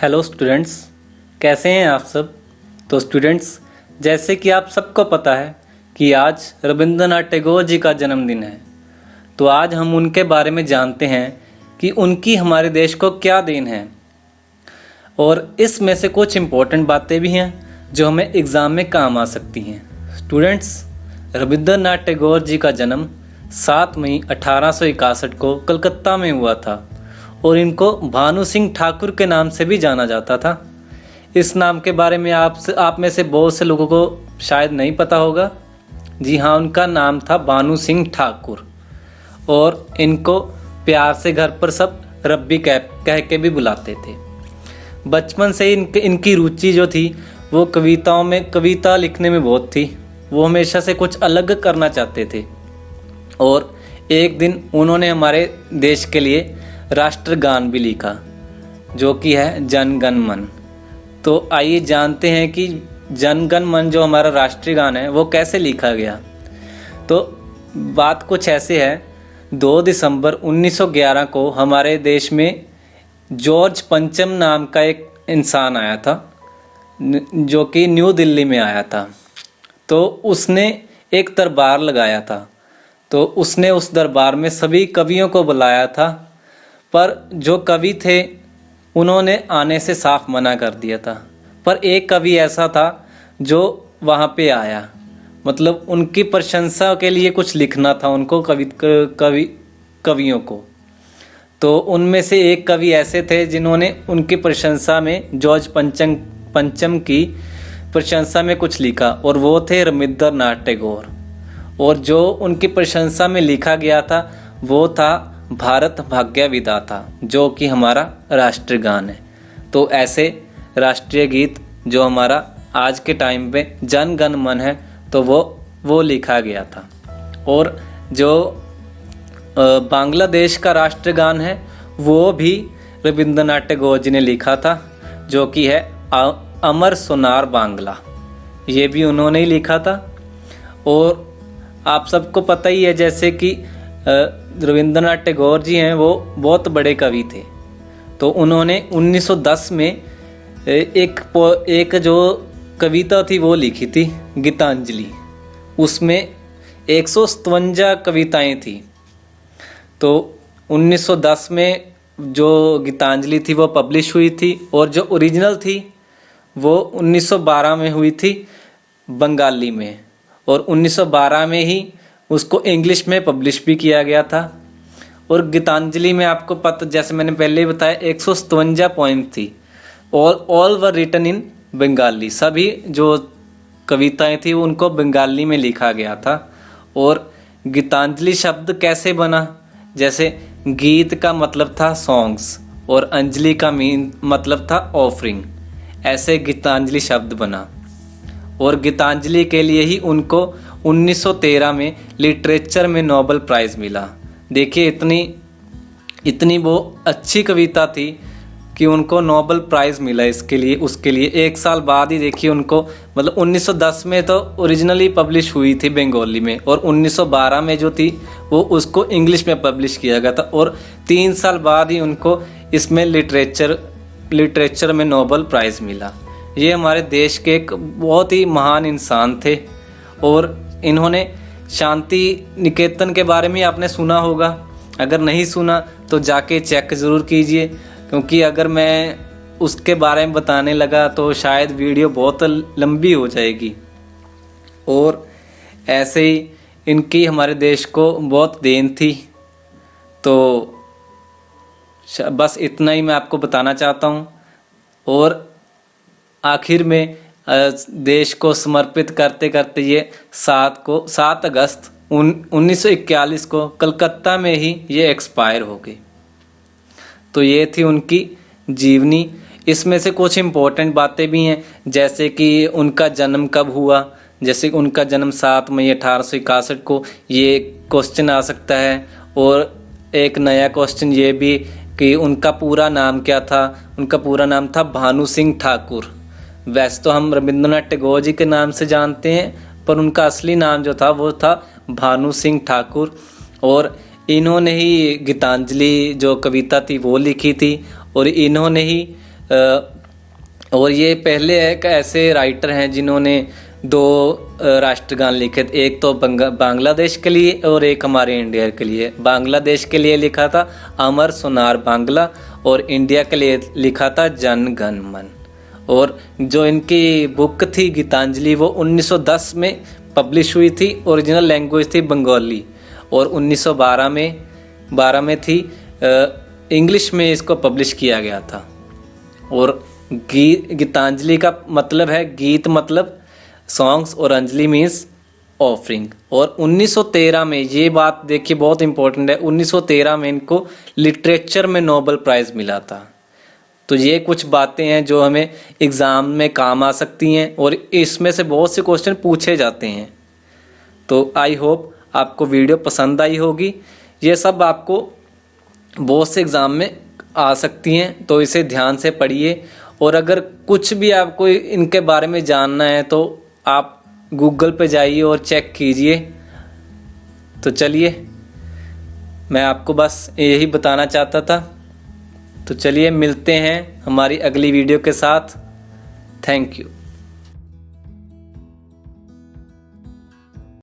Hello students, कैसे हैं आप सब। तो स्टूडेंट्स, जैसे कि आप सबको पता है कि आज रविंद्रनाथ टैगोर जी का जन्मदिन है। तो आज हम उनके बारे में जानते हैं कि उनकी हमारे देश को क्या देन है, और इसमें से कुछ इम्पोर्टेंट बातें भी हैं जो हमें एग्ज़ाम में काम आ सकती हैं। स्टूडेंट्स, रविंद्रनाथ टैगोर जी का जन्म 7 मई 1861 को कलकत्ता में हुआ था और इनको भानु सिंह ठाकुर के नाम से भी जाना जाता था। इस नाम के बारे में आप में से बहुत से लोगों को शायद नहीं पता होगा। जी हाँ, उनका नाम था भानु सिंह ठाकुर, और इनको प्यार से घर पर सब रब्बी कह के भी बुलाते थे। बचपन से ही इनकी रुचि जो थी वो कविता लिखने में बहुत थी। वो हमेशा से कुछ अलग करना चाहते थे, और एक दिन उन्होंने हमारे देश के लिए राष्ट्रगान भी लिखा, जो कि है जन गण मन। तो आइए जानते हैं कि जन गण मन जो हमारा राष्ट्रीय गान है वो कैसे लिखा गया। तो बात कुछ ऐसे है, 2 दिसंबर 1911 को हमारे देश में जॉर्ज पंचम नाम का एक इंसान आया था, जो कि न्यू दिल्ली में आया था। तो उसने एक दरबार लगाया था। तो उसने उस दरबार में सभी कवियों को बुलाया था, पर जो कवि थे उन्होंने आने से साफ मना कर दिया था। पर एक कवि ऐसा था जो वहाँ पे आया, मतलब उनकी प्रशंसा के लिए कुछ लिखना था उनको, कवियों को। तो उनमें से एक कवि ऐसे थे जिन्होंने उनकी प्रशंसा में जॉर्ज पंचम की प्रशंसा में कुछ लिखा, और वो थे रविंद्रनाथ टैगोर। और जो उनकी प्रशंसा में लिखा गया था वो था भारत भाग्य विधाता, जो कि हमारा राष्ट्रगान है। तो ऐसे राष्ट्रीय गीत जो हमारा आज के टाइम पे जन गण मन है, तो वो लिखा गया था। और जो बांग्लादेश का राष्ट्रगान है वो भी रविंद्रनाथ टैगोर जी ने लिखा था, जो कि है अमर सोनार बांग्ला। ये भी उन्होंने ही लिखा था। और आप सबको पता ही है जैसे कि रविंद्रनाथ टैगोर जी हैं वो बहुत बड़े कवि थे। तो उन्होंने 1910 में एक जो कविता थी वो लिखी थी, गीतांजलि। उसमें 157 कविताएं थी। तो 1910 में जो गीतांजलि थी वो पब्लिश हुई थी, और जो ओरिजिनल थी वो 1912 में हुई थी बंगाली में, और 1912 में ही उसको इंग्लिश में पब्लिश भी किया गया था। और गीतांजलि में आपको पता, जैसे मैंने पहले ही बताया, 157 पॉइंट थी। All were written in Bengali. सभी जो कविताएं थी वो उनको बंगाली में लिखा गया था। और गीतांजलि शब्द कैसे बना, जैसे गीत का मतलब था सॉन्ग्स, और अंजलि का मतलब था ऑफरिंग। ऐसे गीतांजलि शब्द बना। और गीतांजलि के लिए ही उनको 1913 में लिटरेचर में नोबेल प्राइज़ मिला। देखिए इतनी वो अच्छी कविता थी कि उनको नोबेल प्राइज़ मिला इसके लिए, उसके लिए 1 साल बाद ही देखिए उनको, मतलब 1910 में तो ओरिजिनली पब्लिश हुई थी बंगाली में, और 1912 में जो थी वो उसको इंग्लिश में पब्लिश किया गया था, और 3 साल बाद ही उनको इसमें लिटरेचर में नोबेल प्राइज़ मिला। ये हमारे देश के एक बहुत ही महान इंसान थे। और इन्होंने शांति निकेतन के बारे में आपने सुना होगा। अगर नहीं सुना तो जाके चेक ज़रूर कीजिए, क्योंकि अगर मैं उसके बारे में बताने लगा तो शायद वीडियो बहुत लंबी हो जाएगी। और ऐसे ही इनकी हमारे देश को बहुत देन थी। तो बस इतना ही मैं आपको बताना चाहता हूँ। और आखिर में देश को समर्पित करते करते ये 7 अगस्त 1941 को कलकत्ता में ही ये एक्सपायर हो गई। तो ये थी उनकी जीवनी। इसमें से कुछ इम्पोर्टेंट बातें भी हैं, जैसे कि उनका जन्म कब हुआ। जैसे उनका जन्म 7 मई 1861 को, ये क्वेश्चन आ सकता है। और एक नया क्वेश्चन ये भी कि उनका पूरा नाम क्या था। उनका पूरा नाम था भानु सिंह ठाकुर। वैसे तो हम रविंद्रनाथ टैगोर जी के नाम से जानते हैं, पर उनका असली नाम जो था वो था भानु सिंह ठाकुर। और इन्होंने ही गीतांजलि जो कविता थी वो लिखी थी, और इन्होंने ही और ये पहले एक ऐसे राइटर हैं जिन्होंने 2 राष्ट्रगान लिखे थे, एक तो बांग्लादेश के लिए और एक हमारे इंडिया के लिए। बांग्लादेश के लिए लिखा था अमर सोनार बांग्ला और इंडिया के लिए लिखा था जन गण मन। और जो इनकी बुक थी गीतांजलि वो 1910 में पब्लिश हुई थी। ओरिजिनल लैंग्वेज थी बंगाली और 1912 में थी इंग्लिश में इसको पब्लिश किया गया था। और गीतांजलि का मतलब है गीत मतलब सॉन्ग्स और अंजलि मीन्स ऑफरिंग। और 1913 में, ये बात देखिए बहुत इंपॉर्टेंट है, 1913 में इनको लिटरेचर में नोबेल प्राइज़ मिला था। तो ये कुछ बातें हैं जो हमें एग्ज़ाम में काम आ सकती हैं और इसमें से बहुत से क्वेश्चन पूछे जाते हैं। तो आई होप आपको वीडियो पसंद आई होगी। ये सब आपको बहुत से एग्ज़ाम में आ सकती हैं, तो इसे ध्यान से पढ़िए। और अगर कुछ भी आपको इनके बारे में जानना है तो आप गूगल पे जाइए और चेक कीजिए। तो चलिए, मैं आपको बस यही बताना चाहता था। तो चलिए मिलते हैं हमारी अगली वीडियो के साथ। Thank you.